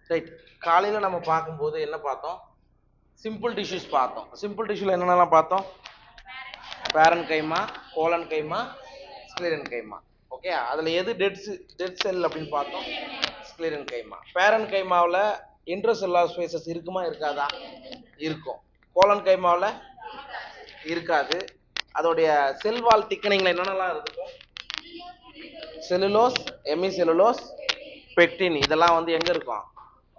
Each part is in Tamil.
ரைட். காலையில நம்ம பார்க்கும்போது என்ன பார்த்தோம்? சிம்பிள் டிஷ்யூஸ் பார்த்தோம். சிம்பிள் டிஷ்யூல என்னென்னலாம் பார்த்தோம்? பேரன் கைமா, கோலன் கைமா, ஸ்க்ளீரன் கைமா. ஓகே, அதுல எது டெட் செல் அப்படின்னு பார்த்தோம்? ஸ்க்ளீரன் கைமா. பேரன் கைமாவில் இன்ட்ரோசெல்லார் ஸ்பேசஸ் இருக்குமா இருக்காதா? இருக்கும். கோலன் கைமாவில் இருக்காது. அதோடைய செல்வால் திக்கனிங்ல என்னென்னலாம் இருக்கும்? செலுலோஸ், எமி செலுலோஸ், பெக்டின், இதெல்லாம் வந்து எங்க இருக்கும்?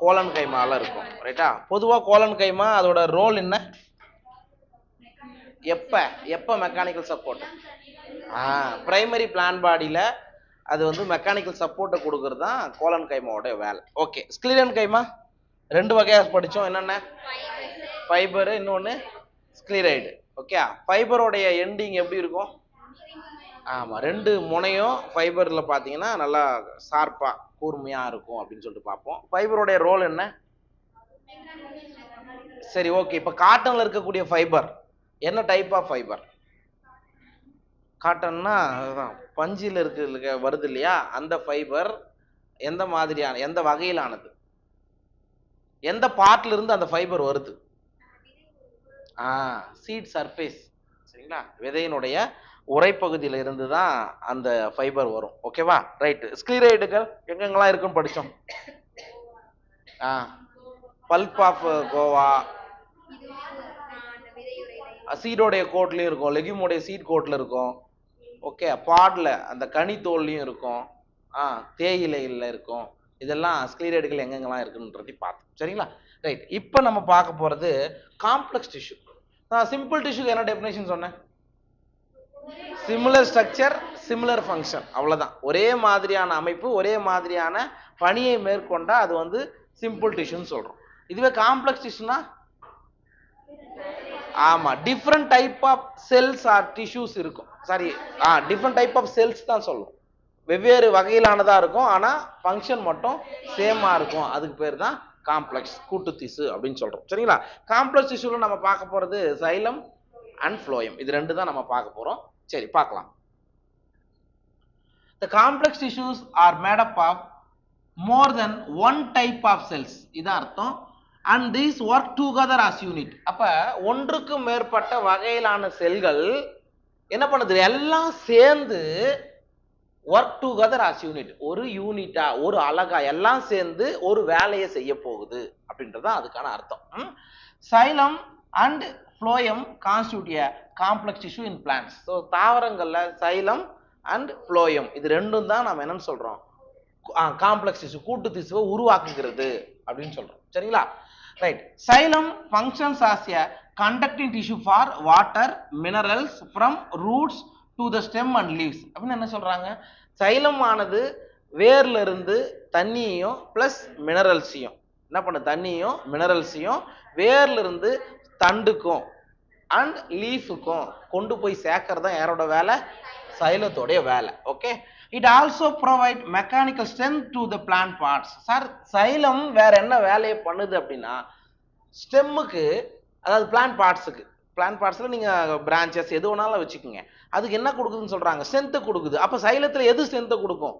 கோலன் கைமால இருக்கும். ரைட்டா? பொதுவா கோலன் கைமா அதோட ரோல் என்ன? எப்ப மெக்கானிக்கல் சப்போர்ட்? பிரைமரி பிளான் பாடியில அது வந்து மெக்கானிக்கல் சப்போர்ட்டை கொடுக்கறது தான் கோலன் கைமாவோட வேலை. ஓகே, ஸ்க்ளீரன் கைமா ரெண்டு வகையா படிச்சோம். என்னென்ன? ஃபைபர், இன்னொன்னு ஸ்க்ளீரைடு. ஓகே, ஃபைபரோடைய எண்டிங் எப்படி இருக்கும்? ஆமா, ரெண்டு முனையும் ஃபைபர்ல பாத்தீங்கன்னா நல்லா ஷார்ப்பா கூர்மையா இருக்கும் அப்படின்னு சொல்லிட்டு பார்ப்போம். ஃபைபரோடைய ரோல் என்ன? சரி, ஓகே. இப்ப காட்டன்ல இருக்கக்கூடிய ஃபைபர் என்ன டைப் ஆஃப் ஃபைபர்? காட்டன்னா பஞ்சில் இருக்கு வருது இல்லையா, அந்த ஃபைபர் எந்த மாதிரியான, எந்த வகையிலானது? எந்த பார்ட்ல இருந்து அந்த ஃபைபர் வருது? Seed surface. சரிங்களா? விதையினுடைய உரைப்பகுதியில இருந்து தான் அந்த ஃபைபர் வரும். ஓகேவா? ரைட். ஸ்க்ளீரைடுகள் எங்கெங்கெல்லாம் இருக்குன்னு படிச்சோம். பல்ப் ஆஃப் கோவா, சீடோடைய கோட்லயும் இருக்கும், லெக்யூமோடைய சீட் கோட்ல இருக்கும். ஓகே, பாட்ல அந்த கனி தோல்லையும் இருக்கும், தேயிலையில் இருக்கும். இதெல்லாம் ஸ்க்ளீரைடுகள் எங்கெங்கெல்லாம் இருக்குன்றதை பார்த்தோம். சரிங்களா? ரைட். இப்போ நம்ம பார்க்க போறது காம்ப்ளெக்ஸ் டிஷ்யூ. நான் சிம்பிள் டிஷ்யூக்கு என்ன டெஃபினேஷன் சொன்னேன்? சிமிலர் ஸ்ட்ரக்சர், சிமிலர் ஃபங்க்ஷன், அவ்வளவுதான். ஒரே மாதிரியான அமைப்பு, ஒரே மாதிரியான பணியை மேற்கொண்டா அது வந்து சிம்பிள் டிஷ்யூன்னு சொல்றோம். இதுவே காம்ப்ளெக்ஸ் டிஷ்யூனா ஆமா, different type of cells are tissues இருக்கும். Sorry, different type of cells தான் சொல்லும். வெவ்வேறு வகையிலானதா இருக்கும், ஆனா ஃபங்க்ஷன் மட்டும் சேமா இருக்கும். அதுக்கு பேர் தான் காம்ப்ளெக்ஸ், கூட்டு திசு அப்படின்னு சொல்றோம். சரிங்களா? காம்ப்ளெக்ஸ் டிஷ்யூல நம்ம பார்க்க போறது சைலம் அண்ட் ஃப்ளோயம். இது ரெண்டு தான் நம்ம பார்க்க போறோம். சரி, பார்க்கலாம். The complex tissues are made up of more than one type of cells. இதான் அர்த்தம். And these work together as unit. அப்ப ஒன்றுக்கு மேற்பட்ட வகையிலான செல்கள் என்ன பண்ணுது? எல்லாம் சேர்ந்து ஒர்க் டுகெதர் as unit, ஒரு யூனிட்டா, ஒரு அலகா எல்லாம் சேர்ந்து ஒரு வேலையை செய்ய போகுது அப்படின்றது அதுக்கான அர்த்தம். Xylem and phloem constitute a complex tissue in plants. So தாவரங்கள்ல சைலம் அண்ட் ஃப்ளோயம் இது ரெண்டும் தான் நம்ம என்னன்னு சொல்றோம்? காம்ப்ளெக்ஸ் டிஷ்யூ, கூட்டு திசுவை உருவாக்குகிறது அப்படின்னு சொல்றோம். சரிங்களா? Right. Xylem functions as a conducting tissue for water, minerals from roots to the stem and leaves அப்படின்னு என்ன சொல்றாங்க? சைலம் ஆனது வேர்ல இருந்து தண்ணியையும் பிளஸ் மினரல்ஸையும் என்ன பண்ண, தண்ணியும் மினரல்ஸையும் வேர்ல இருந்து தண்டுக்கும் அண்ட் லீஃபுக்கும் கொண்டு போய் சேர்க்கறது தான் யாரோட வேலை? சைலத்தோடைய வேலை. Okay, it also provide mechanical strength to the plant parts. Sir, xylem வேற என்ன வேலையை பண்ணுது அப்படின்னா, ஸ்டெம்முக்கு, அதாவது பிளான்ட் பார்ட்ஸுக்கு, பிளான்ட் பார்ட்ஸ்ல நீங்க பிரான்ச்சஸ் எது வேணாலும் வச்சுக்கோங்க, அதுக்கு என்ன கொடுக்குதுன்னு சொல்றாங்க? ஸ்ட்ரென்த் கொடுக்குது. அப்ப சைலத்துல எது ஸ்ட்ரென்த் கொடுக்கும்?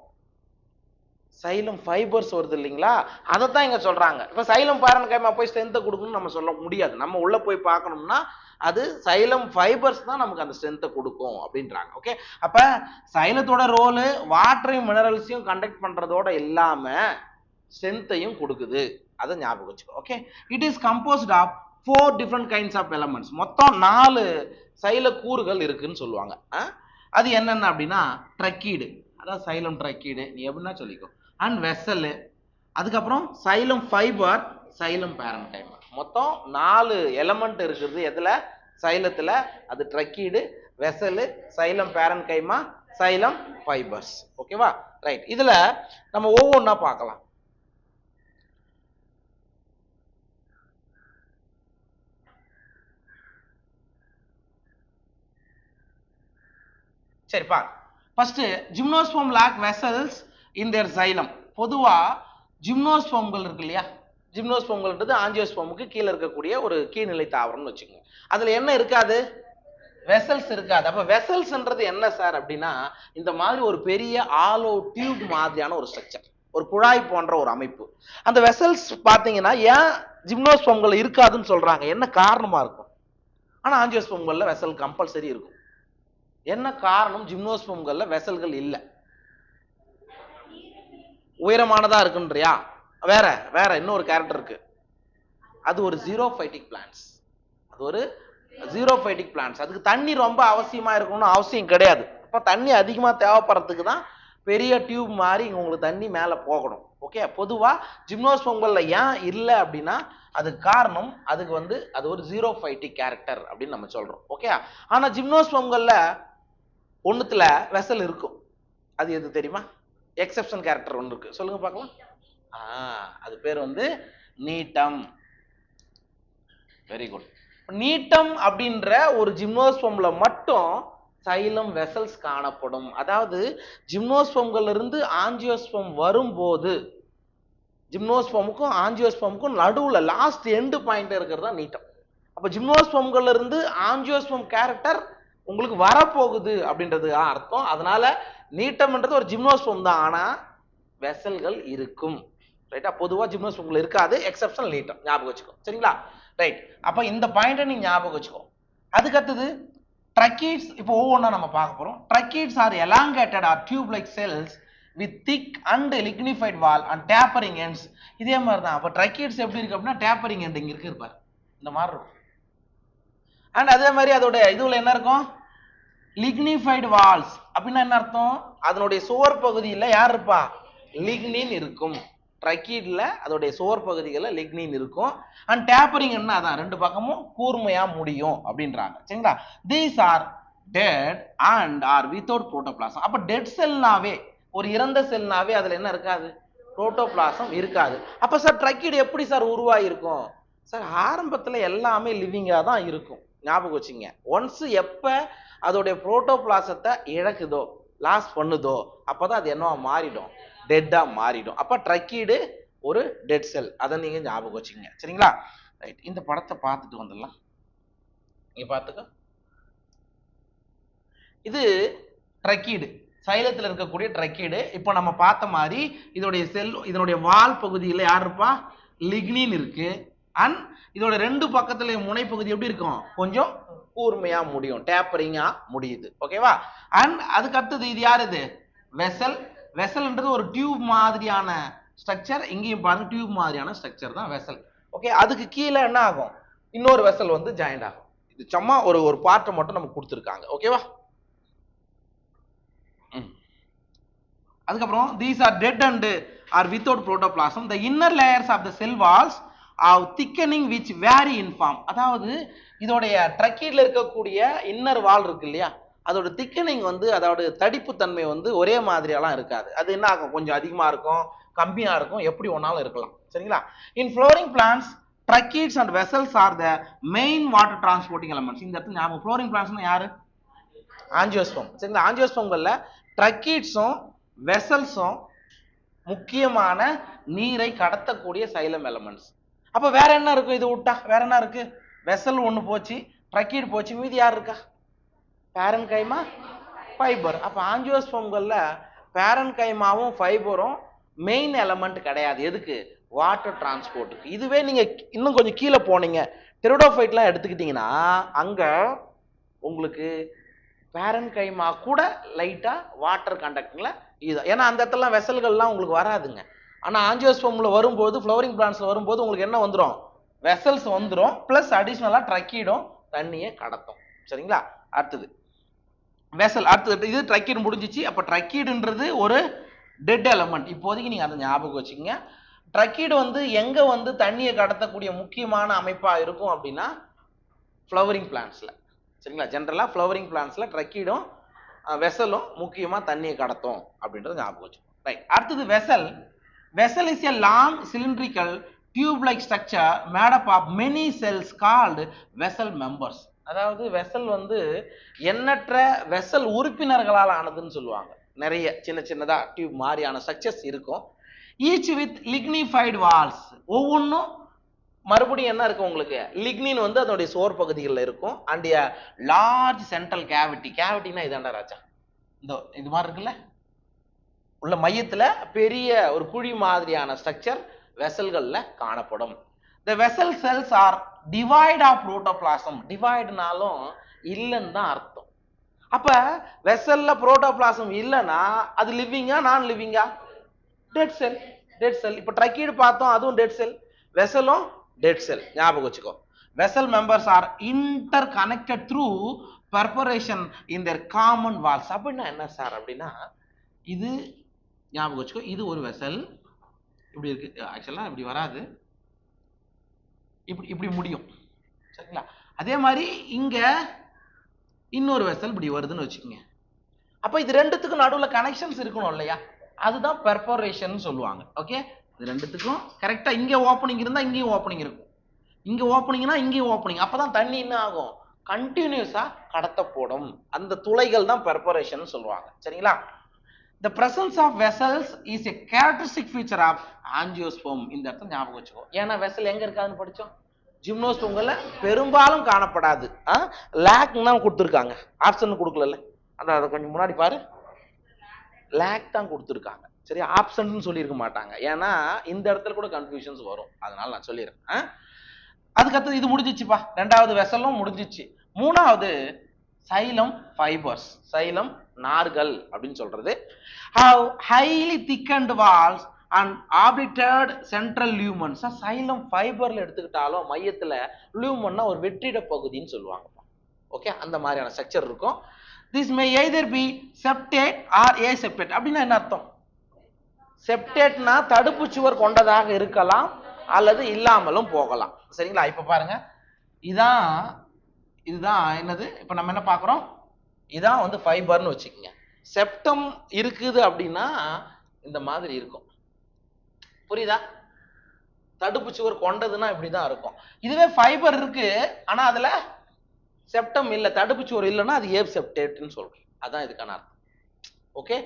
சைலம் ஃபைபர்ஸ் வருது இல்லைங்களா, அதைத்தான் இங்க சொல்றாங்க. இப்ப சைலம் பேரன் கைமா போய் ஸ்ட்ரென்த் கொடுக்கணும்னு நம்ம சொல்ல முடியாது. நம்ம உள்ள போய் பார்க்கணும்னா அது சைலம் ஃபைபர்ஸ் தான் நமக்கு அந்த ஸ்ட்ரென்த்தை கொடுக்கும் அப்படின்றாங்க. ஓகே, அப்ப சைலத்தோட ரோலு வாட்டரையும் மினரல்ஸையும் கண்டக்ட் பண்றதோட இல்லாம ஸ்ட்ரென்த்தையும் கொடுக்குது. அதை ஞாபகம் வச்சுக்கோ. Okay, it is composed of 4 different kinds of elements. மொத்தம் 4 சைல கூறுகள் இருக்குன்னு சொல்லுவாங்க. அது என்னென்ன அப்படின்னா, ட்ரக்கீடு, அதாவது சைலம் ட்ரக்கீடு நீ எப்படின்னா சொல்லிக்கோ, அண்ட் வெசல், அதுக்கப்புறம் சைலம் ஃபைபர், சைலம் பேரன் கைமா. மொத்தம் 4 எலமெண்ட் இருக்குது எதுல? சைலத்துல. அது ட்ரக்கீடு, வெசல், சைலம் பேரன் கைமா, சைலம் ஃபைபர்ஸ். ஓகேவா? ரைட். இதுல நம்ம ஒவ்வொன்றா பார்க்கலாம். சரி, பாரு. ஃபர்ஸ்ட், ஜிம்னோஸ்போம் லாக் வெசல்ஸ் இன் தேர் சைலம். பொதுவா ஜிம்னோஸ்போம்கள் இருக்கு இல்லையா, ஜிம்னோஸ்போம்கள்ன்றது ஆஞ்சியோஸ்போமுக்கு கீழே இருக்கக்கூடிய ஒரு கீழ்நிலை தாவரம்னு வச்சுக்கோங்க. அதுல என்ன இருக்காது? வெசல்ஸ் இருக்காது. அப்ப வெசல்ஸ்ன்றது என்ன சார் அப்படின்னா, இந்த மாதிரி ஒரு பெரிய ஆலோ டியூப் மாதிரியான ஒரு ஸ்ட்ரக்சர், ஒரு குழாய் போன்ற ஒரு அமைப்பு. அந்த வெசல்ஸ் பாத்தீங்கன்னா ஏன் ஜிம்னோஸ்பம்கள் இருக்காதுன்னு சொல்றாங்க, என்ன காரணமா இருக்கும்? ஆனா ஆஞ்சியோஸ்பம்கள்ல வெசல் கம்பல்சரி இருக்கும். என்ன காரணம் ஜிம்னோஸ்பம்கள்ல வெசல்கள் இல்ல? உயரமானதா இருக்குன்றியா? வேற வேற இன்னொரு கேரக்டர் இருக்கு, அது ஒரு ஜீரோஃபைட்டிக் பிளான்ட்ஸ். அது ஒரு ஜீரோஃபைட்டிக் பிளான்ட்ஸ். அதுக்கு தண்ணி ரொம்ப அவசியமா இருக்கணும்னு அவசியம் கிடையாது. அப்ப தண்ணி அதிகமா தேவைப்படுறதுக்கு தான் பெரிய டியூப் மாதிரி உங்களுக்கு தண்ணி மேல போகணும். ஓகே, பொதுவா ஜிம்னோஸ்பம்கள்ல ஏன் இல்லை அப்படின்னா அதுக்கு காரணம் அதுக்கு அது ஒரு ஜீரோஃபைட்டிக் கேரக்டர் அப்படின்னு நம்ம சொல்றோம். ஓகே, ஆனா ஜிம்னோஸ்பம்கள்ல ஒண்ணுத்துல வெசல் இருக்கும். அது எது தெரியுமா? எக்ஸெப்ஷன் கேரக்டர் ஒன்று இருக்கு, சொல்லுங்க பார்க்கலாம். அது பேர் நீட்டம். Very good. நீட்டம் அப்படின்ற ஒரு ஜிம்னோஸ்பம்ல மட்டும் சைலம் வெசல்ஸ் காணப்படும். அதாவது ஜிம்னோஸ்பம்கள்ல இருந்து ஆஞ்சியோஸ்பம் வரும்போது ஜிம்னோஸ்பமுக்கும் ஆஞ்சியோஸ்பமுக்கும் நடுவுல லாஸ்ட் எண்டு பாயிண்ட் இருக்கிறது தான் நீட்டம். அப்ப ஜிம்னோஸ்பம்கள்ல இருந்து ஆஞ்சியோஸ்பம் கேரக்டர் உங்களுக்கு வரப்போகுது அப்படின்றது அர்த்தம். அதனால நீட்டம்ன்றது ஒரு ஜிம்னோஸ்பம் தான், ஆனா வெசல்கள் இருக்கும். ரைட்டா? பொதுவா ஜிம்னோஸ்பம்கள் இருக்காது, எக்ஸெப்ஷன் நீட்டம். ஞாபகம் வச்சுக்கோ, சரிங்களா? ரைட். அப்ப இந்த பாயிண்ட நீ ஞாபகம் வச்சுக்கோ. அதுக்கு அடுத்தது ட்ரக்கீட்ஸ். இப்போ ஒவ்வொன்றா நம்ம பார்க்க போறோம். Tracheids are elongated or tube like cells with thick and lignified wall and tapering ends. இதே மாதிரி தான். அப்ப ட்ரக்கீட்ஸ் எப்படி இருக்கு அப்படின்னா டேப்பரிங் எண்ட் இங்க இருக்கு இருப்பாரு, இந்த மாதிரி இருக்கும். அண்ட் அதே மாதிரி அதோட இதுல என்ன இருக்கும்? Lignified Waals. அப்படின்னா என்ன அர்த்தம்? அதனுடைய சுவர் பகுதியில் யார் இருப்பா? லிக்னின் இருக்கும். ட்ரக்கீட்ல அதோடைய சுவர் பகுதிகளில் லிக்னின் இருக்கும். அண்ட் டேப்பரிங் என்ன, அதான் ரெண்டு பக்கமும் கூர்மையா முடியும் அப்படின்றாங்க, சரிங்களா? These are dead and are without protoplasm. அப்ப டெட் செல்னாவே, ஒரு இறந்த செல்னாவே அதுல என்ன இருக்காது? புரோட்டோபிளாசம் இருக்காது. அப்ப சார் ட்ரக்கீடு எப்படி சார் உருவாயிருக்கும்? சார் ஆரம்பத்துல எல்லாமே லிவிங்கா தான் இருக்கும், ஞாபகம் வச்சுங்க. ஒன்ஸ் எப்ப அதோடைய புரோட்டோபிளாசத்தை இழக்குதோ, லாஸ் பண்ணுதோ, அப்பதான் அது என்னவா மாறிடும்? டெட்டா மாறிடும். அப்ப ட்ரக்கீடு ஒரு டெட் செல், அதை நீங்க ஞாபகம் வச்சுங்க, சரிங்களா? ரைட். இந்த படத்தை பார்த்துட்டு வந்துடலாம். நீங்க பார்த்துக்க. இது ட்ரக்கீடு, சைலத்தில் இருக்கக்கூடிய ட்ரக்கீடு. இப்போ நம்ம பார்த்த மாதிரி இதோடைய செல், இதனுடைய வால் பகுதியில் யார் இருப்பா? லிக்னின் இருக்கு. அண்ட் இதோட ரெண்டு பக்கத்துல முனைப்பகுதி எப்படி இருக்கும்? கொஞ்சம் கூர்மையா முடியும், டேப்பரிங்கா முடியுது. ஓகேவா? அண்ட் அதுக்கு அடுத்தது இது யார்? இது வெசல். வெசல்ன்றது ஒரு டியூப் மாதிரியான ஸ்ட்ரக்சர். இங்கேயும் பாருங்க, டியூப் மாதிரியான ஸ்ட்ரக்சர் தான் வெசல். ஓகே, அதுக்கு கீழே என்ன ஆகும்? இன்னொரு வெசல் ஜாயிண்ட் ஆகும். இது சும்மா ஒரு பார்ட்டை மட்டும் நமக்கு கொடுத்துருக்காங்க. ஓகேவா? அதுக்கப்புறம் these are dead and are without protoplasm. The inner layers of the cell walls are thickening which vary in form. அதாவது இதோடைய ட்ரக்கீட்ல இருக்கக்கூடிய இன்னர் வால் இருக்கு இல்லையா, அதோட திக்கனிங் அதோட தடிப்பு தன்மை ஒரே மாதிரியெல்லாம் இருக்காது. அது என்ன ஆகும்? கொஞ்சம் அதிகமா இருக்கும், கம்மியா இருக்கும், எப்படி ஒன்னாலும் இருக்கலாம், சரிங்களா? In flowering plants tracheids and vessels are the main water transporting elements. இந்த இடத்துல ஞாபகம், ஃப்ளோரிங் பிளான்ட்ஸ்னா யாரு? ஆஞ்சியோஸ்பம், சரிங்களா? ஆஞ்சியோஸ்பம்கள்ல ட்ரக்கீட்ஸும் வெசல்ஸும் முக்கியமான நீரை கடத்தக்கூடிய சைலம் எலமெண்ட்ஸ். அப்ப வேற என்ன இருக்கும்? இது விட்டா வேற என்ன இருக்கு? வெசல் ஒண்ணு போச்சு, ட்ரக்கீட் போச்சு, மீதி யார் இருக்கா? Parenchyma, fibre. அப்ப ஆஞ்சியோஸ்பம்கள்ல பேரன்கைமாவும் ஃபைபரும் மெயின் எலமெண்ட் கிடையாது. எதுக்கு? வாட்டர் டிரான்ஸ்போர்ட்டுக்கு. இதுவே நீங்க இன்னும் கொஞ்சம் கீழே போனீங்க, டெரிடோஃபைட்லாம் எடுத்துக்கிட்டீங்கன்னா அங்க உங்களுக்கு பேரன்கைமா கூட லைட்டா வாட்டர் கண்டக்ட்ல இது. ஏன்னா அந்த இடத்துல வெசல்கள்லாம் உங்களுக்கு வராதுங்க. ஆனா ஆஞ்சியோஸ்பம்ல வரும்போது, ஃப்ளவரிங் பிளான்ட்ஸ்ல வரும்போது உங்களுக்கு என்ன வந்துடும்? வெசல்ஸ் வந்துடும், பிளஸ் அடிஷனலா ட்ரக்கீடும் தண்ணியை கடத்தும், சரிங்களா? அடுத்தது வெசல். அடுத்தது இது ட்ரக்கீடு முடிஞ்சிச்சு. அப்ப ட்ரக்கீடுன்றது ஒரு டெட் எலமெண்ட். இப்போதைக்கு நீங்க அதை ஞாபகம் வச்சுக்கோங்க. ட்ரக்கீடு எங்க தண்ணியை கடத்தக்கூடிய முக்கியமான அமைப்பா இருக்கும் அப்படின்னா ஃப்ளவரிங் பிளான்ட்ஸ்ல, சரிங்களா? ஜென்ரலா ஃப்ளவரிங் பிளான்ட்ஸ்ல ட்ரக்கீடும் வெசலும் முக்கியமா தண்ணியை கடத்தும் அப்படின்றது ஞாபகம் வச்சுக்கோங்க. ரைட். அடுத்தது vessel. Vessel is a long cylindrical tube like structure made up of many cells called vessel members. அதாவது வெசல் எண்ணற்ற வெசல் உறுப்பினர்களால் ஆனதுன்னு சொல்லுவாங்க. நிறைய சின்ன சின்னதா டியூப் மாதிரியான ஸ்ட்ரக்சர்ஸ் இருக்கும். Each with lignified walls. ஒவ்வொன்றும் மறுபடியும் என்ன இருக்கும் உங்களுக்கு? லிக்னின் அதனுடைய சோர் பகுதிகளில் இருக்கும். And large central cavity. கேவிட்டினா இதாண்டா ராஜா, இந்த இது மாதிரி இருக்குல்ல, உள்ள மையத்துல பெரிய ஒரு குழி மாதிரியான ஸ்ட்ரக்சர் வெசல்கள்ல காணப்படும். The vessel cells are devoid of protoplasm. டிவைடுனாலும் இல்லைன்னு தான் அர்த்தம். அப்ப வெசல்ல புரோட்டோபிளாசம் இல்லைன்னா அது லிவிங்கா நான் லிவிங்கா? டெட் செல். டெட் செல். இப்ப ட்ரக்கீடு பார்த்தோம், அதுவும் டெட் செல். வெசலும் டெட் செல். ஞாபகம் வச்சுக்கோ. Vessel members are interconnected through perforation in their common walls. அப்படின்னா என்ன சார் அப்படின்னா, இது ஞாபகம் வச்சுக்கோ, இது ஒரு வெசல் இப்படி இருக்கு. ஆக்சுவலா இப்படி வராது, இப்படி இப்படி முடியும், சரிங்களா? அதே மாதிரி இங்க இன்னொரு வெசல் இப்படி வருதுன்னு வச்சுக்கோங்க. அப்ப இது ரெண்டுத்துக்கும் நடுவுல கனெக்ஷன்ஸ் இருக்கணும் இல்லையா? அதுதான் பெர்பரேஷன் சொல்லுவாங்க. ஓகே, இது ரெண்டுத்துக்கும் கரெக்டா இங்க ஓப்பனிங் இருந்தா இங்கேயும் ஓப்பனிங் இருக்கும், இங்க ஓப்பனிங்னா இங்கேயும் ஓப்பனிங். அப்பதான் தண்ணி என்ன ஆகும், கண்டினியூஸா கடத்தப்படும். அந்த துளைகள் தான் பெர்பரேஷன் சொல்லுவாங்க, சரிங்களா? The presence of vessels is a characteristic feature of angiosperm. இந்த இடத்துல ஞாபகம் வச்சுக்கோ. ஏன்னா வெசல் எங்க இருக்காதுன்னு படிச்சோம், ஜிம்னோஸ்பெர்ம்ல பெரும்பாலும் காணப்படாது. லேக் தான் கொடுத்துருக்காங்க, ஆப்ஷன் கொடுக்கல. அதை கொஞ்சம் முன்னாடி பாரு, லேக் தான் கொடுத்துருக்காங்க, சரி, ஆப்ஷன் சொல்லியிருக்க மாட்டாங்க. ஏன்னா இந்த இடத்துல கூட கன்ஃபியூஷன்ஸ் வரும், அதனால நான் சொல்லிடுறேன். அதுக்கடுத்து இது முடிஞ்சிச்சுப்பா, ரெண்டாவது வெசலும் முடிஞ்சிச்சு. மூணாவது சைலம் ஃபைபர்ஸ், சைலம் நார்கள் அப்படின்னு சொல்றது. Have highly thickened walls and obliterated central lumens. Xylem ஃபைபர்ல எடுத்துக்கிட்டாலும் மையத்துல லியூமன்னா ஒரு வெற்றிட பகுதின்னு சொல்லுவாங்க. ஓகே, அந்த மாதிரியான ஸ்ட்ரக்சர் இருக்கும். This may either be septate or aseptate. அப்படின்னா என்ன அர்த்தம்? செப்டேட்னா தடுப்பு சுவர் கொண்டதாக இருக்கலாம் அல்லது இல்லாமலும் போகலாம், சரிங்களா? இப்ப பாருங்க, இதுதான் என்னது, இப்ப நம்ம என்ன பாக்குறோம், இதான் வந்து ஃபைபர்னு வச்சுக்கோங்க. செப்டம் இருக்குது அப்படின்னா இந்த மாதிரி இருக்கும், புரியுதா? தடுப்பு சுவர் கொண்டதுன்னா இப்படிதான் இருக்கும். இதுவே ஃபைபர் இருக்கு ஆனா அதுல செப்டம் இல்ல, தடுப்பு சுவர் இல்லைன்னா அது ஏப் செப்டேட்னு சொல்றோம். அதான் இதுக்கான அர்த்தம். ஓகே,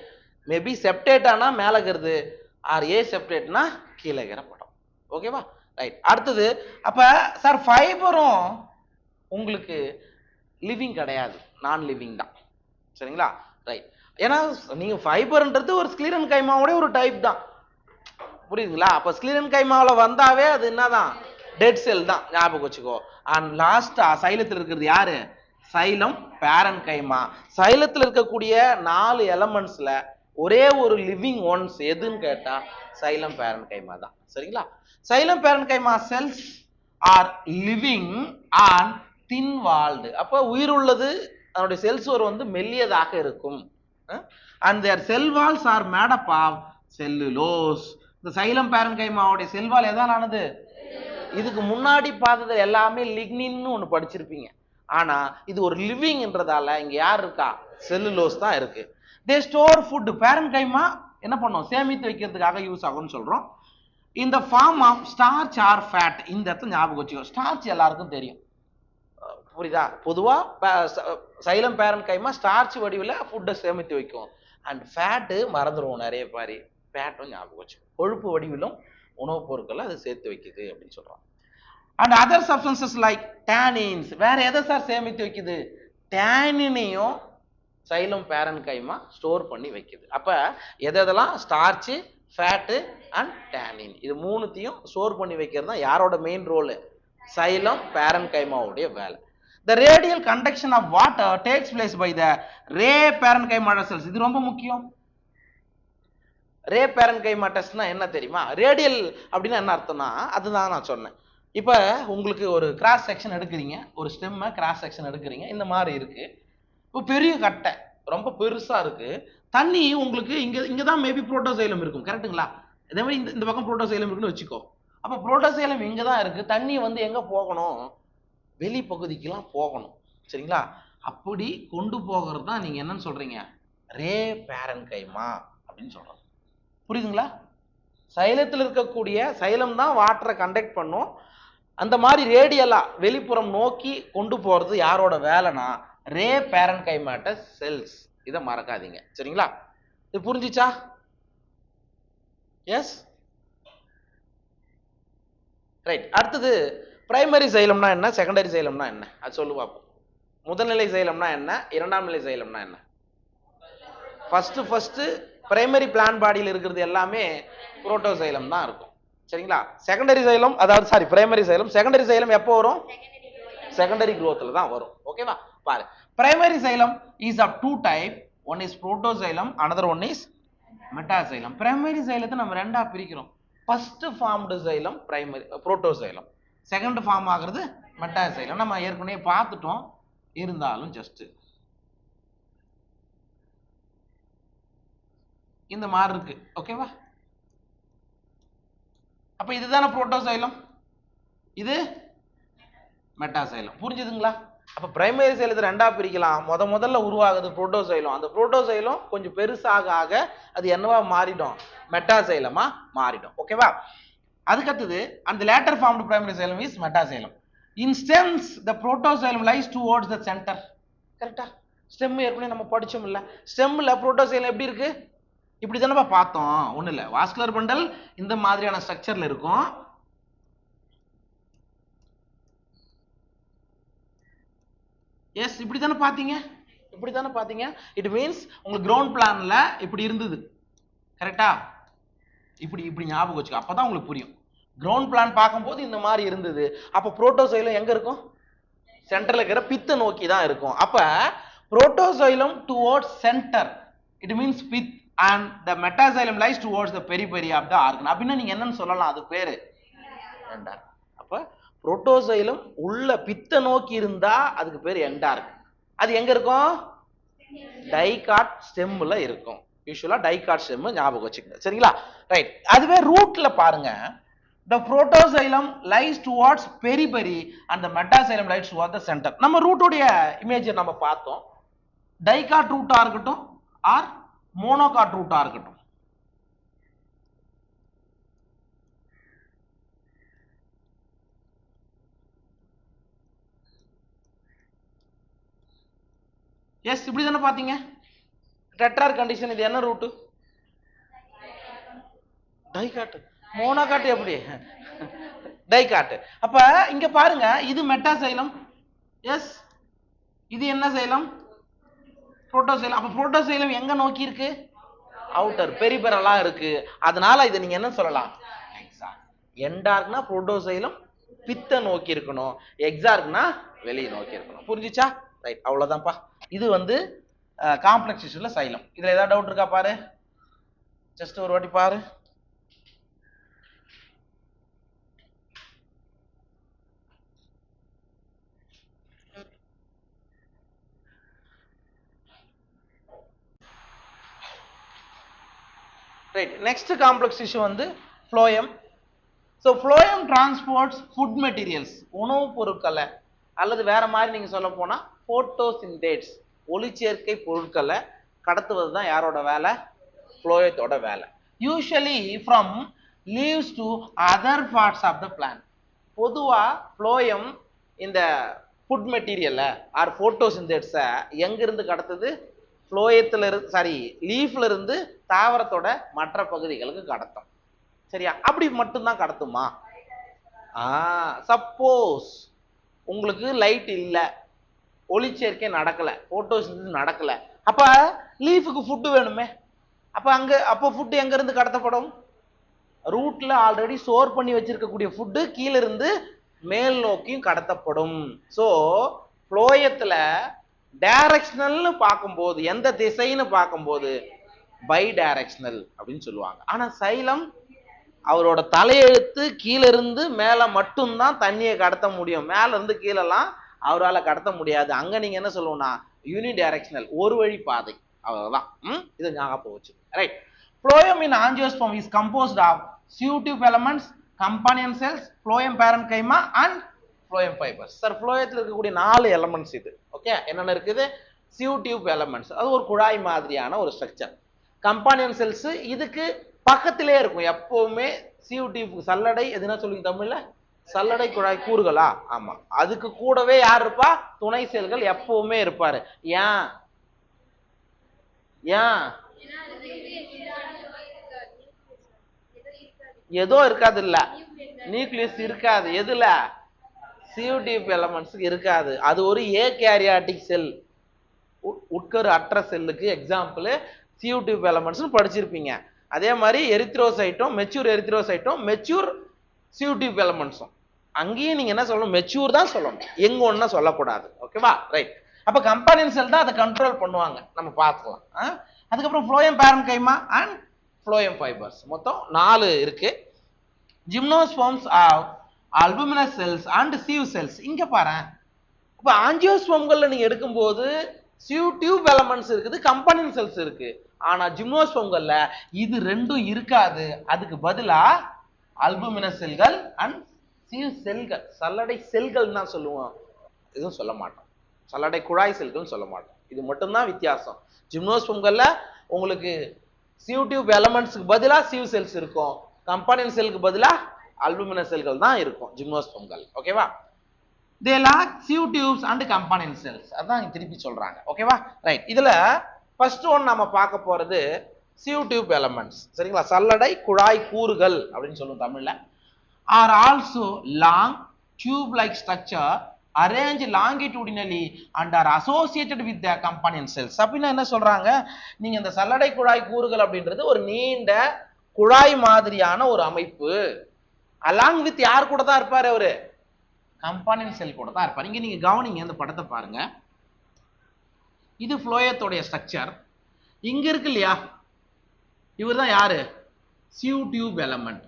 மேபி செப்டேட்டானா மேலகிறது, ஆர் ஏ செப்டேட்னா கீழே படம். ஓகேவா, ரைட். அடுத்தது, அப்ப சார் ஃபைபரும் உங்களுக்கு லிவிங் கிடையாது, நான் லிவிங் தான், சரிங்களா? ரைட். ஏன்னா நீங்க ஃபைபர்ன்றது ஒரு ஸ்க்லீரன் கைமாவோட ஒரு டைப் தான், புரியுதுங்களா? அப்ப ஸ்க்லீரன் கைமாவில வந்தாவே அது என்னதான், டெட் செல் தான், ஞாபகம் வச்சுக்கோ. அண்ட் லாஸ்டா சைலத்தில் இருக்கிறது யாரு, சைலம் பேரன் கைமா. சைலத்தில் இருக்கக்கூடிய 4 எலமெண்ட்ஸ்ல ஒரே ஒரு லிவிங் ஒன்ஸ் எதுன்னு கேட்டா சைலம் பேரன் கைமா தான், சரிங்களா? Xylem parenchyma cells are living and thin walled. அப்ப உயிர் உள்ளது, அதனுடைய செல் சுவர் வந்து மெல்லியதாக இருக்கும். And their cell walls are made up of cellulose. இந்த சைலம் பேரன் கைமாவுடைய செல்வால் எதான் ஆனது? இதுக்கு முன்னாடி பார்த்தது எல்லாமே லிக்னின்னு ஒன்று படிச்சிருப்பீங்க. ஆனா இது ஒரு லிவிங்ன்றதால இங்க யார் இருக்கா, செல்லுலோஸ் தான் இருக்கு. தே ஸ்டோர் ஃபுட். பேரன் கைமா என்ன பண்ணும், சேமித்து வைக்கிறதுக்காக யூஸ் ஆகும்னு சொல்றோம். இந்த form of starch or fat. இந்த இடத்துல ஞாபகம் வச்சுக்கோ, ஸ்டார்ச் எல்லாருக்கும் தெரியும், புரியுதா? பொதுவா சைலம் பேரன் கைமா ஸ்டார்ச் வடிவில் ஃபுட்டை சேமித்து வைக்கும். அண்ட் ஃபேட்டு மறந்துடுவோம் நிறைய பாரி, ஃபேட்டும் ஞாபகம் வச்சுக்கோ, கொழுப்பு வடிவிலும் உணவுப் பொருட்களை அது சேர்த்து வைக்குது அப்படின்னு சொல்றாங்க. And other substances like tannins. வேற எதை சார் சேமித்து வைக்குது, டேனினையும் சைலம் பேரன் கைமா ஸ்டோர் பண்ணி வைக்குது. அப்ப எதெல்லாம் ஸ்டார்ச், ஃபேட்டு அண்ட் டேனின், இது மூணுத்தையும் ஸ்டோர் பண்ணி வைக்கிறது தான் யாரோட மெயின் ரோல், சைலம் பேரன் கைமாவுடைய வேலை. The radial conduction of water takes place by the ray parenchyma cells. இது ரொம்ப முக்கியம். ரே பேரன்கைமா டெஸ்ட்னா என்ன தெரியுமா? ரேடியல் அப்படின்னா என்ன அர்த்தம்னா, அதுதான் நான் சொன்னேன். இப்ப உங்களுக்கு ஒரு கிராஸ் செக்ஷன் எடுக்கிறீங்க, ஒரு ஸ்டெம்மை கிராஸ் செக்ஷன் எடுக்கிறீங்க, இந்த மாதிரி இருக்கு. இப்போ பெரிய கட்டை ரொம்ப பெருசா இருக்கு, தண்ணி உங்களுக்கு இங்கதான் மேபி புரோட்டோசைலம் இருக்கும், கரெக்டுங்களா? இதே மாதிரி இந்த பக்கம் புரோட்டோசைலம் இருக்குன்னு வச்சுக்கோ. அப்ப புரோட்டோசைலம் இங்கதான் இருக்கு, தண்ணி வந்து எங்க போகணும், வெளி பகுதிக்கெல்லாம் போகணும், சரிங்களா? அப்படி கொண்டு போகிறது தான் நீங்க என்னன்னு சொல்றீங்க, ரே பேரன்கைமா அப்படின்னு சொல்றோம். புரியுதுங்களா? சைலத்தில் இருக்கக்கூடிய சைலம் தான் வாட்டரை கண்டக்ட் பண்ணும். அந்த மாதிரி ரேடியலா வெளிப்புறம் நோக்கி கொண்டு போறது யாரோட வேலைனா ரே பேரன்கைமாட்டஸ் செல்ஸ். இதை மறக்காதீங்க, சரிங்களா? இது புரிஞ்சிச்சா? Yes, right. அடுத்தது பிரைமரி சைலம்னா என்ன, செகண்டரி சைலம்னா என்ன, அது சொல்லு பார்ப்போம். முதல்நிலை சைலம்னா என்ன, இரண்டாம் நிலை சைலம்னா என்ன? ஃபர்ஸ்ட் பிரைமரி பிளான் பாடியில் இருக்கிறது எல்லாமே புரோட்டோசைலம் தான் இருக்கும். சரிங்களா? செகண்டரி சைலம், அதாவது பிரைமரி சைலம், செகண்டரி சைலம் எப்போ வரும்? செகண்டரி growthல தான் வரும். ஓகேவா? பாரு, primary xylem is of two type. One is protoxylem, another one is metaxylem. Primary சைலத்தை நம்ம ரெண்டா பிரிக்கிறோம். First formed xylem primary protoxylem, second form ஆகிறது மெட்டாசைலம். நம்ம ஏற்கனவே பார்த்துட்டோம், இருந்தாலும் ஜஸ்ட் இந்த மாதிரி இருக்கு. ஓகேவா? அப்ப இதுதானே புரோட்டோசைலம், இது மெட்டாசைலம். புரிஞ்சுதுங்களா? அப்ப பிரைமரி சைலத்தை ரெண்டா பிரிக்கலாம். முதல்ல உருவாகுது புரோட்டோசைலம். அந்த புரோட்டோசைலம் கொஞ்சம் பெருசாக ஆக அது என்னவா மாறிடும்? மெட்டாசைலமா மாறிடும். ஓகேவா? அதுக்கடுத்தது அந்த later formed primary xylem is metaxylem. In stems the protoxylem lies towards the centre. கரெக்டா? ஸ்டெம் ஏற்கனவே நம்ம படிச்சோம் இல்ல? ஸ்டெம்ல புரோட்டோசைலம் எப்படி இருக்கு? இப்படி தானே பார்த்தோம். ஒண்ணு இல்ல, வாஸ்குலர் பண்டல் இந்த மாதிரியான ஸ்ட்ரக்சர்ல இருக்கும். எஸ், இப்படி தானே பாத்தீங்க? இப்படி தானே பாத்தீங்க? இட் மீன்ஸ் உங்களுக்கு கிரவுண்ட் பிளான்ல இப்படி இருந்தது. கரெக்டா? இப்படி இப்படி ஞாபகம் வச்சுக்க, அப்பதான் உங்களுக்கு புரியும். கிரவுண்ட் பிளான் பார்க்கும்போது இந்த மாதிரி இருந்தது. அப்ப புரோட்டோசைலம் எங்க இருக்கும்? சென்டர்ல இருக்கிற பித்த நோக்கி தான் இருக்கும். அப்ப protoxylem towards centre, it means pith, and the metaxylem lies towards the periphery of the organ. அப்படின்னா நீங்க என்னன்னு சொல்லலாம்? அது பேரு எண்டார்க். அப்ப புரோட்டோசைலம் உள்ள பித்த நோக்கி இருந்தா அதுக்கு பேரு எண்டார்க். அது எங்க இருக்கும்? டைகாட் ஸ்டெம்ல இருக்கும். யூசுவலா டைகாட் ஸ்டெம் ஞாபகம் வச்சுக்கங்க. சரிங்களா? ரைட். அதுவே ரூட்ல பாருங்க, the protoxylem lies towards periphery and the metaxylem lies towards the center. நம்ம ரூட்டோட இமேஜ் நம்ம பார்த்தோம். டைகாட் ரூட்டா இருக்கட்டும் ஆர் மோனோகாட் ரூட்டா இருக்கட்டும், எஸ் இப்படி தானே பாத்தீங்க? டெட்ரார் கண்டிஷன் இது என்ன ரூட்? டைகாட். மோனோகாட் எப்படி? டைகாட். அப்ப இங்க பாருங்க, இது மெட்டாசைலம். எஸ், இது என்ன சைலம்? புரோட்டோசைலம். அப்ப புரோட்டோசைலம் எங்க நோக்கி இருக்கு? அவுட்டர் பெரிபெரலா இருக்கு. அதனால இதை நீங்க என்ன சொல்லலாம்? எண்டார்க்னா புரோட்டோசைலம் பித்த நோக்கி இருக்கணும், எக்ஸார்க்னா வெளியே நோக்கி இருக்கணும். புரிஞ்சுச்சா? ரைட், அவ்வளவுதான்ப்பா. இது காம்ப்ளெக்ஸ் டிஷ்யூல சைலம். இதுல ஏதாவது டவுட் இருக்கா பாரு, ஜஸ்ட் ஒரு வாட்டி பாரு. Right, next complex tissue phloem. So phloem transports food materials, உணவுப் பொருட்களை, அல்லது வேற மாதிரி நீங்க சொல்ல போனா போட்டோசிந்தேட்ஸ், ஒளிச்சேர்க்கை பொருட்களை கடத்துவது தான் யாரோட வேலை? phloemத்தோட வேலை. Usually from leaves to other parts of the plant. பொதுவா phloem இந்த ஃபுட் மெட்டீரியலை ஆர் போட்டோசிந்தேட்ஸை எங்கிருந்து கடத்துது? ஃப்ளோயத்துல இருந்து லீஃப்ல இருந்து தாவரத்தோட மற்ற பகுதிகளுக்கு கடத்தும். சரியா? அப்படி மட்டும்தான் கடத்துமா? சப்போஸ் உங்களுக்கு லைட் இல்ல, ஒளிச்சேர்க்கை நடக்கல, போட்டோசிந்தேசிஸ் நடக்கல, அப்ப லீஃபுக்கு ஃபுட் வேணுமே. அப்ப ஃபுட் எங்க இருந்து கடத்தப்படும்? ரூட்ல ஆல்ரெடி ஸ்டோர் பண்ணி வச்சிருக்கக்கூடிய ஃபுட்டு கீழ இருந்து மேல் நோக்கியும் கடத்தப்படும். சோ phloemத்துல டைரக்ஷனல்னு பார்க்கும்போது, எந்த திசைன்னு பார்க்கும்போது பை டைரக்ஷனல் அப்படின்னு சொல்லுவாங்க. ஆனா சைலம் அவரோட தலையெழுத்து கீழ இருந்து மேல மட்டும்தான் தண்ணியை கடத்த முடியும். மேல இருந்து கீழெல்லாம் அவரால் கடத்த முடியாது. அங்க நீங்க என்ன சொல்லுவோம்னா யூனி டைரக்ஷனல், ஒரு வழி பாதை. அவ்வளவுதான். இதை ஞாபகம் வச்சு. Right. phloem in angiosperm is composed of sieve tube elements, companion cells, phloem parenchyma and phloem fibers. Sir, phloemத்துல இருக்கக்கூடிய 4 எலமெண்ட்ஸ் இது. ஓகே, என்னென்ன இருக்குது? sieve tube elements, அது ஒரு குழாய் மாதிரியான ஒரு ஸ்ட்ரக்சர். கம்பானியன் செல்ஸ் இதுக்கு பக்கத்திலே இருக்கும் எப்பவுமே. sieve tube சல்லடை எதுனா சொல்லுங்க தமிழ்ல? சல்லடை குழாய் கூறுகளா? ஆமா, அதுக்கு கூடவே யார் இருப்பா? துணை செல்கள் எப்பவுமே இருப்பாரு. ஏன்? ஏதோ இருக்காது இல்ல, நியூக்ளியஸ் இருக்காது. எதுல? sieve tube elements இருக்காது. அது ஒரு ஏகேரியாட்டிக் செல், உட்கரு அற்ற செல்லுக்கு எக்ஸாம்பிள் சியூ டியூப் எலமெண்ட்ஸ்னு படிச்சிருப்பீங்க. அதே மாதிரி எரித்ரோசைட்டும் மெச்சூர் சியூ டியூப் எலமெண்ட்ஸும். அங்கேயும் நீங்க என்ன சொல்லணும், மெச்சூர் தான் சொல்லணும், எங்க ஒன்னா சொல்லக்கூடாது. ஓகேவா? ரைட். அப்ப கம்பானியன் செல் தான் அதை கண்ட்ரோல் பண்ணுவாங்க, நம்ம பார்த்துக்கலாம். அதுக்கப்புறம் phloem parenchyma and phloem fibers, மொத்தம் 4 இருக்கு. Gymnosperms are albuminous cells and sieve cells. இங்க பாரு, இப்ப ஆஞ்சியோஸ்போம்கள்ல நீங்க எடுக்கும்போது சியூ டியூப் எலமெண்ட்ஸ் இருக்குது, கம்பானியன் செல்ஸ் இருக்கு. ஆனா ஜிம்னோஸ்போம்கள்ல இது ரெண்டும் இருக்காது. அதுக்கு பதிலா அல்புமினஸ் செல்கள் அண்ட் சியூ செல்கள், சல்லடை செல்கள் தான் சொல்லுவோம், எதுவும் சொல்ல மாட்டோம், சல்லடை குழாய் செல்கள் சொல்ல மாட்டோம். இது மட்டும்தான் வித்தியாசம். ஜிம்னோஸ்போம்கள்ல உங்களுக்கு சியூ டியூப் எலமெண்ட்ஸ்க்கு பதிலா சியூ செல்ஸ் இருக்கும், கம்பானியன் செல்லுக்கு பதிலா அல்புமினஸ் செல்கள் தான் இருக்கும் ஜிம்னோஸ்போம்கள். ஓகேவா? they lack sieve tubes and companion cells. அதான் திருப்பி சொல்றாங்க. ஓகேவா? ரைட். இதுல ஃபர்ஸ்ட் ஒன் நாம பார்க்க போறது sieve tube elements. சரிங்களா? சல்லடை குழாய் கூறுகள் அப்படின்னு சொல்லுவோம் தமிழ்ல. are also long tube like structure arranged longitudinally and are associated with the companion cells. அப்படின்னா என்ன சொல்றாங்க, நீங்க இந்த சல்லடை குழாய் கூறுகள் அப்படின்றது ஒரு நீண்ட குழாய் மாதிரியான ஒரு அமைப்பு. அலாங் வித் யார் கூட தான் இருப்பாரு, அவரு கம்பானியன் செல் கூட தான் இருப்பார். இங்க நீங்க கவனிங்க, இந்த படத்தை பாருங்க. இது ஃப்ளோயத்தோடைய ஸ்ட்ரக்சர். இங்க இருக்கு இல்லையா, இவர் தான் யாரு, சியூ டியூப் எலமெண்ட்,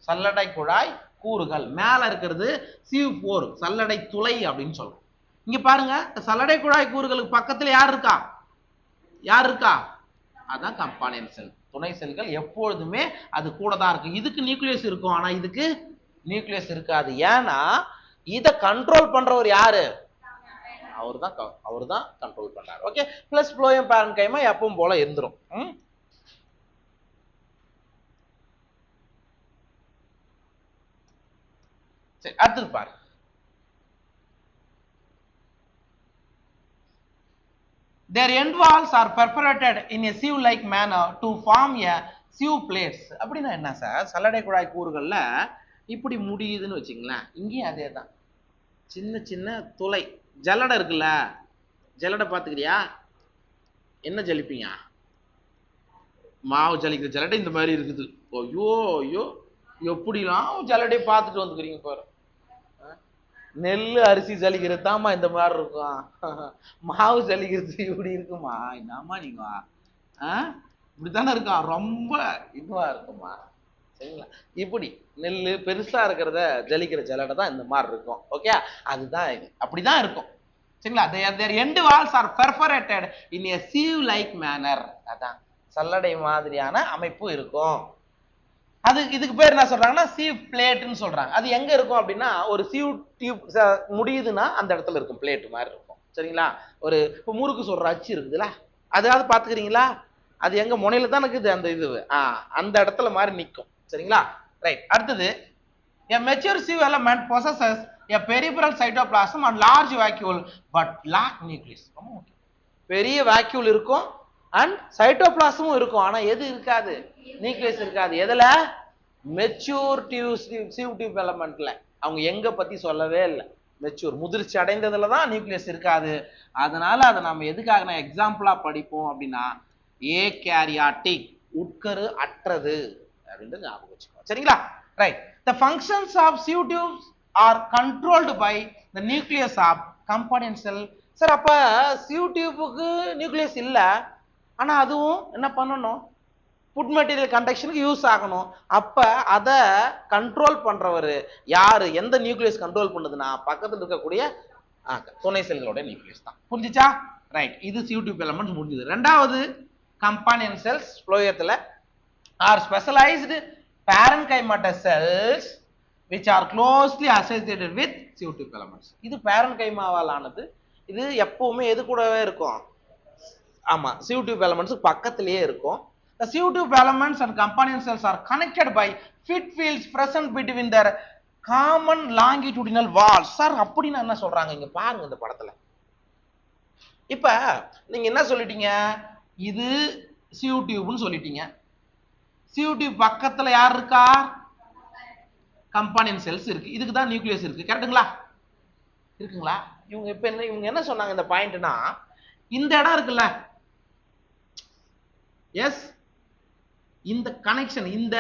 சல்லடை குழாய் கூறுகள். மேல இருக்கிறது சியூ போர், சல்லடை துளை அப்படின்னு சொல்றோம். இங்க பாருங்க, சல்லடை குழாய் கூறுகளுக்கு பக்கத்துல யார் இருக்கா, அதான் கம்பானியன் செல். துணை செல்கள் எப்பொழுதுமே அது கூட தான் இருக்கு. இதுக்கு நியூக்ளியஸ் இருக்கும், ஆனா இதுக்கு நியூக்ளியஸ் இருக்காது. ஏன்னா இத கண்ட்ரோல் பண்றவர் யாரு, அவர்தான் கண்ட்ரோல் பண்றாரு. ஓகே. பிளஸ் ஃப்ளோயம் பேரன்கைமா எப்பவும் போல இருந்துரும். சரி, அடுத்து பாரு. Their end walls are perforated in a sieve like manner to form a sieve plates. அப்படின்னா என்ன சார், சல்லடை குழாய் கூறுகள்ல இப்படி முடியுதுன்னு வச்சுங்களேன், இங்கேயும் அதே தான். சின்ன சின்ன துளை ஜல்லடை இருக்குல்ல, ஜல்லடை பார்த்துக்கிறியா, என்ன ஜலிப்பீங்க, மாவு ஜலிக்கிற ஜல்லடை இந்த மாதிரி இருக்குது. ஐயோ ஐயோ, எப்படிலாம் ஜல்லடை பார்த்துட்டு வந்துக்கிறீங்க பாரு. நெல் அரிசி ஜலிக்கிறது தாமா இந்த மாதிரி இருக்கும், மாவு ஜலிக்கிறது இப்படி இருக்குமா, என்னம்மா நீங்க இப்படித்தானே இருக்கா, ரொம்ப இதுவா இருக்குமா. சரிங்களா? இப்படி நெல் பெருசா இருக்கிறத ஜலிக்கிற ஜல்லடை தான் இந்த மாதிரி இருக்கும். ஓகே, அதுதான் இது, அப்படிதான் இருக்கும். சரிங்களா? their end walls are perforated in a sieve like manner. அதான் சல்லடை மாதிரியான அமைப்பு இருக்கும். அது இதுக்கு பேர் என்ன சொல்றாங்கன்னா sieve plate-ன்னு சொல்றாங்க. அது எங்க இருக்கும் அப்படின்னா, ஒரு sieve tube முடியுதுன்னா அந்த இடத்துல இருக்கும், பிளேட் மாதிரி இருக்கும். சரிங்களா? ஒரு இப்போ முறுக்கு சொல்ற அச்சு இருக்குதுல்ல, அதாவது பாத்துக்கிறீங்களா, அது எங்க முனையில தான் இருக்குது அந்த இது, அந்த இடத்துல மாதிரி நிற்கும். சரிங்களா? ரைட். அடுத்தது, a mature sieve element possesses a peripheral cytoplasm and large vacuole but lack nucleus. ரொம்ப முக்கியம். பெரிய வாக்யூல் இருக்கும் அண்ட் சைட்டோபிளாசமும் இருக்கும், ஆனா எது இருக்காது, நியூக்ளியஸ் இருக்காது. எதுல, மெச்சூர் சிவ் டியூப் எலமெண்ட்ல. அவங்க எங்க பத்தி சொல்லவே இல்லை, மெச்சூர் முதிர்ச்சி அடைந்ததுல தான் நியூக்ளியஸ் இருக்காது. அதனால அதை நம்ம எதுக்காக நான் எக்ஸாம்பிளா படிப்போம் அப்படின்னா, ஏ கேரியாட்டிக், உட்கரு அற்றது அப்படின்றது ஞாபகம் வச்சுக்கோ. சரிங்களா? Right. The functions of sieve tubes are controlled by the nucleus of component cell. Sir, அப்ப sieve tube-க்கு நியூக்ளியஸ் இல்ல, ஆனா அதுவும் என்ன பண்ணணும், ஃபுட் மெட்டீரியல் கண்டக்ஷனுக்கு யூஸ் ஆகணும். அப்ப அத கண்ட்ரோல் பண்றவர் யாரு, எந்த நியூக்ளியஸ் கண்ட்ரோல் பண்ணுதுன்னா பக்கத்துல இருக்கக்கூடிய துணை செல்களோட நியூக்ளியஸ் தான். புரிஞ்சுச்சா? ரைட். இது sieve tube எலமெண்ட்ஸ் முடிஞ்சது. ரெண்டாவது, கம்பானியன் செல்ஸ் ஃப்ளோயத்துல are specialized parenchymatous cells which are closely associated with sieve tube elements. இது parenchymaவால் ஆனது. இது எப்பவுமே எது கூடவே இருக்கும், ஆமா, sieve tube elements பக்கத்திலேயே இருக்கும். The sieve tube elements and companion cells are connected by fit fields present between their common longitudinal walls. Sir, அப்படின்னா என்ன சொல்றாங்க, இங்க பாருங்க இந்த படத்துல. இப்ப நீங்க என்ன சொல்லிட்டீங்க, இது sieve tube-ன்னு சொல்லிட்டீங்க. sieve tube பக்கத்துல யார் இருக்கா, கம்பானியன் செல்ஸ் இருக்கு, இதுக்கு தான் நியூக்ளியஸ் இருக்கு. கரெக்ட்டுங்களா? இருக்குங்களா? இவங்க என்ன சொன்னாங்க இந்த பாயிண்ட்னா, இந்த இடம் இருக்குல்ல, எஸ், இந்த கனெக்ஷன், இந்த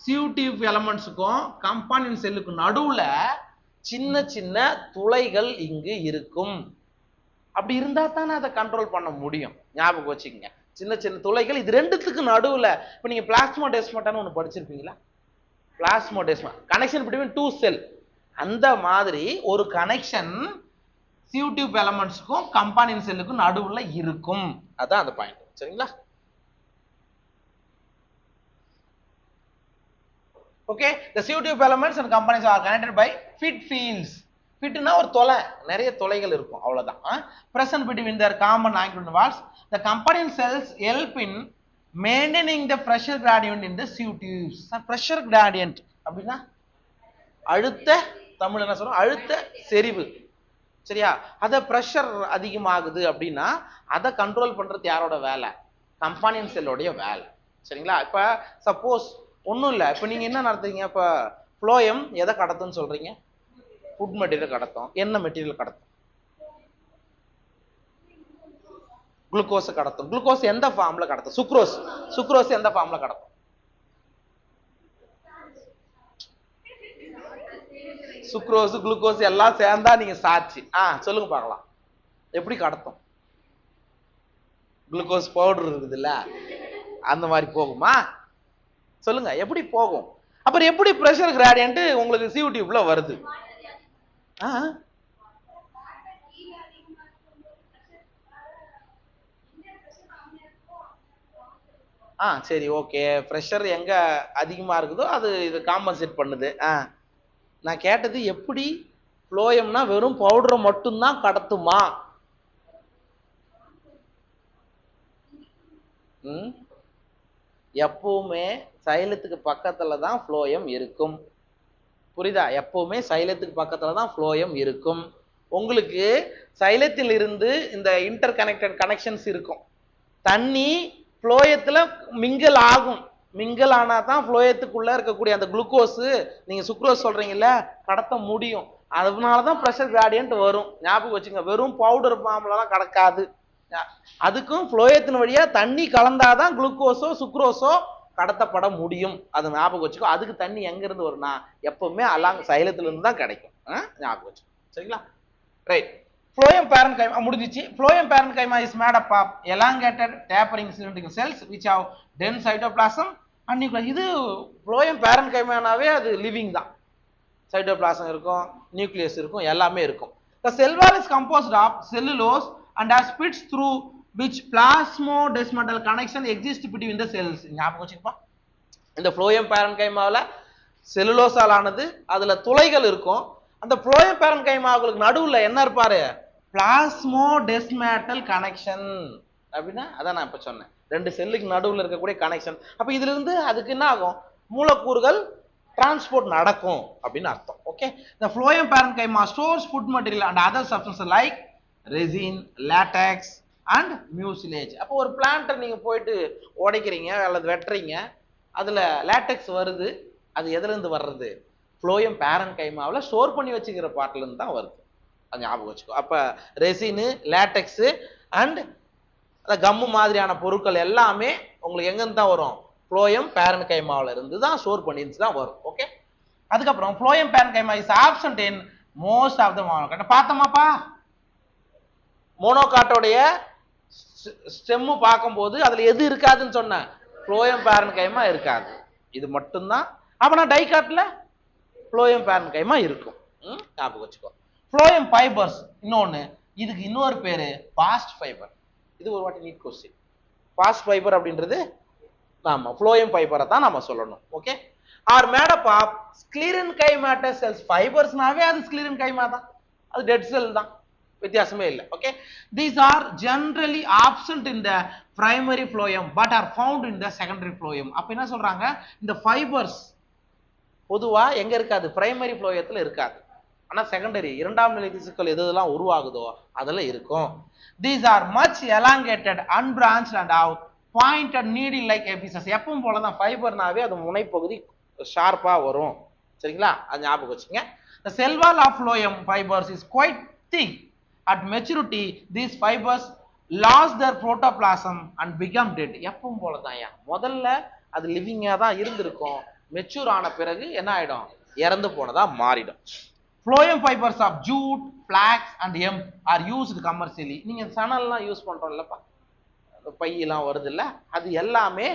CO2 எலமெண்ட்ஸுக்கும் கம்பானியன் செல்லுக்கும் நடுவுல சின்ன சின்ன துளைகள் இங்கு இருக்கும். அப்படி இருந்தா தானே அதை கண்ட்ரோல் பண்ண முடியும். ஞாபகம் வச்சுக்கோங்க, சின்ன சின்ன துளைகள் இது ரெண்டுத்துக்கு நடுவுல. இப்ப நீங்க பிளாஸ்மோடெஸ்மாட்டான்னு ஒண்ணு படிச்சிருப்பீங்களா? பிளாஸ்மோடெஸ்மா, கனெக்ஷன் பிட்வீன் டூ செல். அந்த மாதிரி ஒரு கனெக்ஷன் CO2 எலமெண்ட்ஸ்க்கும் கம்பானியன் செல்லுக்கும் நடுவுல இருக்கும். அதான் அந்த பாயிண்ட். சரிங்களா? Okay, the CO2 elements and components are connected by fit fields. ஃபிட்னா ஒரு தொலை, நிறைய தொலைகள் இருக்கும், அவ்வளவுதான். Present between their common angular walls, the component cells help in maintaining the pressure gradient in the CO2s. Pressure gradient அப்படின்னா அழுத்த, தமிழ் என்ன சொல்றோம், அழுத்த செறிவு. சரியா? அத பிரஷர் அதிகமாகுது அப்படின்னா அதை கண்ட்ரோல் பண்றது யாரோட வேலை? கம்பானியன் செல்லோடைய வேலை. சரிங்களா? இப்ப சப்போஸ் ஒன்றும் இல்லை, இப்போ நீங்கள் என்ன நடத்துறீங்க, இப்போ ஃப்ளோயம் எதை கடத்துன்னு சொல்கிறீங்க? ஃபுட் மெட்டீரியல் கடத்தும். என்ன மெட்டீரியல் கடத்தும்? குளுக்கோஸை கடத்தும். குளுக்கோஸ் எந்த ஃபார்ம்ல கடத்தும்? சுக்ரோஸ். சுக்ரோஸ் எந்த ஃபார்ம்ல கடத்தும்? சுக்ரோஸ் குளுக்கோஸ் எல்லாம் சேர்ந்தா நீங்க சாட்சி. சொல்லுங்க பார்க்கலாம், எப்படி கடத்தும்? குளுக்கோஸ் பவுடர் இருக்குதுல்ல, அந்த மாதிரி போகுமா? சொல்லுங்க, எப்படி போகும்? அப்புறம் எப்படி பிரஷர் கிராடியன்ட் உங்களுக்கு CO2 வருது? சரி, ஓகே. பிரஷர் எங்க அதிகமா இருக்குதோ அது இது காம்பன்சேட் பண்ணுது. நான் கேட்டது எப்படி ஃப்ளோயம்னா வெறும் பவுடரை மட்டும்தான் கடத்துமா? எப்பவுமே சைலத்துக்கு பக்கத்துல தான் ஃப்ளோயம் இருக்கும். புரியுதா? எப்பவுமே சைலத்துக்கு பக்கத்துல தான் ஃப்ளோயம் இருக்கும். உங்களுக்கு சைலத்தில் இருந்து இந்த இன்டர் கனெக்டட் கனெக்ஷன்ஸ் இருக்கும். தண்ணி ஃப்ளோயத்துல மிங்கல் ஆகும். மிங்கல் ஆனா தான் ஃப்ளோயத்துக்குள்ள இருக்கக்கூடிய அந்த குளுக்கோஸ், நீங்க சுக்ரோஸ் சொல்றீங்கல்ல, கடத்த முடியும். அதனாலதான் பிரஷர் கிராடியன்ட் வரும். ஞாபகம் வச்சுங்க, வெறும் பவுடர் ஃபார்ம்லாம் கடக்காது. அதுக்கும் ஃப்ளோயத்தின் வழியா தண்ணி கலந்தாதான் குளுக்கோஸோ சுக்ரோஸோ கடத்தப்பட முடியும். அதை ஞாபகம் வச்சுக்கோ. அதுக்கு தண்ணி எங்க இருந்து வரும்னா எப்பவுமே அலாங் சைலத்துல இருந்து தான் கிடைக்கும். ஞாபகம் வச்சுக்கோ. சரிங்களா? ரைட். Phloem parenchyma முடிஞ்சிச்சு. Phloem parenchyma is made up of elongated tapering cylindrical cells which have dense cytoplasm and nucleus. இது phloem parenchymaனாவே அது லிவிங் தான். சைட்டோபிளாசம் இருக்கும், நியூக்ளியஸ் இருக்கும், எல்லாமே இருக்கும். The cell wall is composed of cellulose and has pits through which plasmodesmatal connection exists between the cells. ஞாபகம் வச்சுக்கப்பா. இந்த phloem parenchymaல செல்லுலோஸால் ஆனது, அதுல துளைகள் இருக்கும். அந்த phloem parenchymaவுக்கு நடுவுல என்ன இருப்பாரு? பிளாஸ்மோடெஸ்மாட்டல் கனெக்ஷன். அப்படின்னா அதான் நான் இப்ப சொன்னேன், ரெண்டு செல்லுக்கு நடுவுல இருக்கக்கூடிய கனெக்ஷன். அப்ப இதுல இருந்து அதுக்கு என்ன ஆகும்? மூலக்கூறுகள் டிரான்ஸ்போர்ட் நடக்கும் அப்படின்னு அர்த்தம். Okay. The phloem parenchyma stores food material and other substances like resin, latex and mucilage. அப்போ ஒரு பிளான்ட்டை நீங்க போயிட்டு உடைக்கிறீங்க அல்லது வெட்டுறீங்க, அதுல லேட்டெக்ஸ் வருது. அது எதுல இருந்து வர்றது? phloem parenchymaவில் ஸ்டோர் பண்ணி வச்சுக்கிற பார்ட்ல இருந்து தான் வருது. அது ஞாபகம் வச்சுக்கோ. அப்ப ரெசின், லேட்டெக்ஸ் அண்ட் கம்மு மாதிரியான பொருட்கள் எல்லாமே உங்களுக்கு எங்க இருந்து தான் வரும்? phloem parenchymaவில் இருந்து தான் ஸ்டோர் பண்ணிட்டு தான் வரும். ஓகே. அதுக்கப்புறம் phloem parenchyma is absent in most of the monocotyl. பார்த்தோமாப்பா, மோனோகாட்டோடைய ஸ்டெம்மு பார்க்கும்போது அதுல எது இருக்காதுன்னு சொன்ன? phloem parenchyma இருக்காது. இது மட்டும்தான். அப்பனா டைகாட்ல phloem parenchyma இருக்கும். ஞாபகம் வச்சுக்கோ. phloem fibers இன்னொன்னு, இதுக்கு இன்னொரு பேரு பாஸ்ட் ஃபைபர். இது ஒரு வாட்டி நீட் கொஸ்டின். பாஸ்ட் ஃபைபர் அப்படின்றது ஆமா phloem ஃபைபரை தான் நாம சொல்லணும். Okay. Are made up of sclerenchymatous cells. ஃபைபர்ஸ்னாவே அது ஸ்க்லீரன்கைமா தான், அது டெட் செல் தான், வித்தியாசமே இல்லை. Okay. These are generally absent in the primary phloem but are found in the secondary phloem. அப்ப என்ன சொல்றாங்க? இந்த ஃபைபர்ஸ் பொதுவா எங்க இருக்காது? பிரைமரி phloemத்துல இருக்காது. ஆனா செகண்டரி, இரண்டாம் நிலை திசுக்கள் எதெல்லாம் உருவாகுதோ அதெல்லாம் இருக்கும். These are much elongated, unbranched and have pointed needle like apices. எப்பவும் போலதான் ஃபைபர்னாவே அது முனைப்பகுதி ஷார்ப்பா வரும். சரிங்களா? அது ஞாபகம் வச்சுங்க. The cell wall of phloem fibers is quite thick. At maturity, these fibers lost their protoplasm and become dead. எப்பவும் போல தான் முதல்ல அது லிவிங்கா தான் இருந்திருக்கும், மெச்சூர் ஆன பிறகு என்ன ஆயிடும், இறந்து போனதா மாறிடும். phloem fibers of jute, flax and hemp are used commercially. நீங்க சணல்லாம் யூஸ் பண்றோம் இல்லப்பா, பையெல்லாம் வருது இல்ல, அது எல்லாமே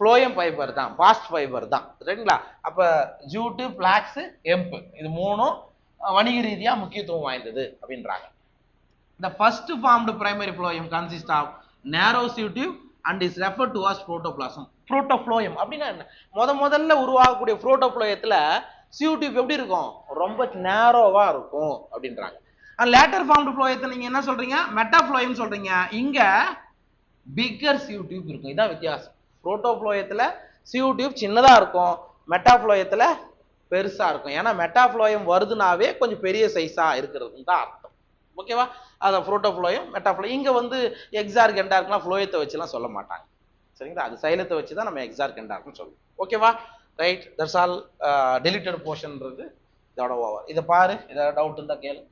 phloem ஃபைபர் தான், பாஸ்ட் ஃபைபர் தான், சரிங்களா? அப்ப ஜூட்டு, பிளாக்ஸ், ஹெம்ப் இது மூணும் வணிக ரீதியா முக்கியத்துவம் வாய்ந்தது அப்படின்றாங்க. The first formed primary phloem consists of narrow sieve tube and is referred to as protoplasm. Protoploem அப்படின்னா என்ன? முதல்ல உருவாகக்கூடிய புரோட்டோப்ளோயத்துல sieve tube எப்படி இருக்கும், ரொம்ப நேரோவா இருக்கும் அப்படின்றாங்க. and later formed phloem நீங்க என்ன சொல்றீங்க, மெட்டாப்ளோயம் சொல்றீங்க. இங்க bigger sieve tube இருக்கும், இதான் வித்தியாசம். புரோட்டோப்ளோயத்துல sieve tube சின்னதா இருக்கும், மெட்டாப்ளோயத்துல பெருசா இருக்கும். ஏன்னா மெட்டாப்ளோயம் வருதுனாவே கொஞ்சம் பெரிய சைஸா இருக்கிறது தான் அர்த்தம். ஓகேவா? அதை புரோட்டோப்ளோயம், மெட்டாப்ளோயம். இங்க வந்து எக்ஸார்க் எண்டார்க்லாம் ஃப்ளோயத்தை வச்சுலாம் சொல்ல மாட்டாங்க, சரிங்களா? அது சைலத்தை வச்சு தான் நம்ம எக்ஸார்க் எண்டார்க்னு சொல்லுவோம். ஓகேவா? Right, that's all. டெலிட்டட் போர்ஷன்றது இதோட ஓவர். இதை பாரு, ஏதாவது டவுட் இருந்தா கேளு.